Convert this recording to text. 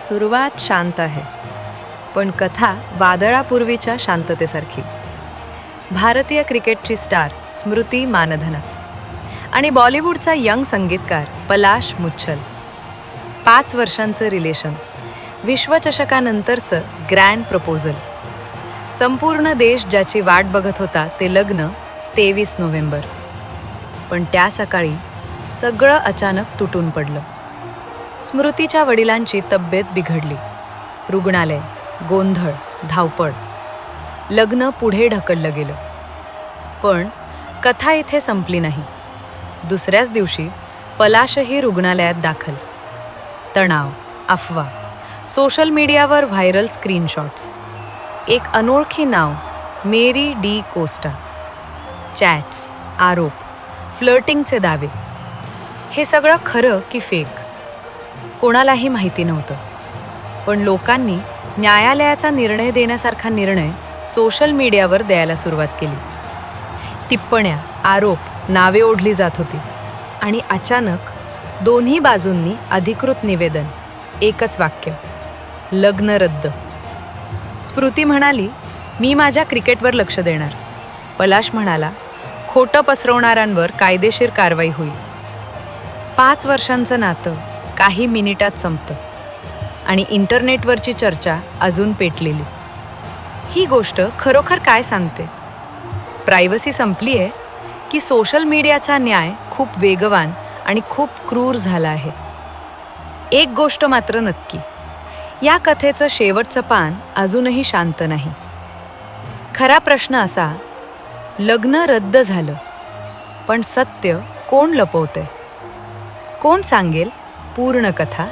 सुरुवात शांत आहे, पण कथा वादळापूर्वीच्या शांततेसारखी. भारतीय क्रिकेटची स्टार स्मृती मानधना आणि बॉलिवूडचा यंग संगीतकार पलाश मुच्छल. 5 वर्षांचं रिलेशन, विश्वचषकानंतरचं ग्रँड प्रपोजल. संपूर्ण देश ज्याची वाट बघत होता ते लग्न 23 नोव्हेंबर. पण त्या सकाळी सगळं अचानक तुटून पडलं. स्मृतीच्या वडिलांची तब्येत बिघडली. रुग्णालय, गोंधळ, धावपळ. लग्न पुढे ढकललं गेलं. पण कथा इथे संपली नाही. दुसऱ्याच दिवशी पलाशही रुग्णालयात दाखल. तणाव, अफवा, सोशल मीडियावर व्हायरल स्क्रीनशॉट्स. एक अनोळखी नाव, मेरी डी कोस्टा. चॅट्स, आरोप, फ्लर्टिंगचे दावे. हे सगळं खरं की फेक? कोणालाही माहिती नव्हतं. पण लोकांनी न्यायालयाचा निर्णय देण्यासारखा निर्णय सोशल मीडियावर द्यायला सुरुवात केली. टिप्पण्या, आरोप, नावे ओढली जात होती. आणि अचानक दोन्ही बाजूंनी अधिकृत निवेदन, एकच वाक्य, लग्न रद्द. स्मृती म्हणाली, मी माझ्या क्रिकेटवर लक्ष देणार. पलाश म्हणाला, खोटं पसरवणाऱ्यांवर कायदेशीर कारवाई होईल. 5 वर्षांचं नातं काही मिनिटात संपतं. आणि इंटरनेटवरची चर्चा अजून पेटलेली. ही गोष्ट खरोखर काय सांगते? प्रायव्हसी संपली आहे की सोशल मीडियाचा न्याय खूप वेगवान आणि खूप क्रूर झाला आहे? एक गोष्ट मात्र नक्की, या कथेचं शेवटचं पान अजूनही शांत नाही. खरा प्रश्न असा, लग्न रद्द झालं, पण सत्य कोण लपवतंय? कोण सांगेल पूर्ण कथा?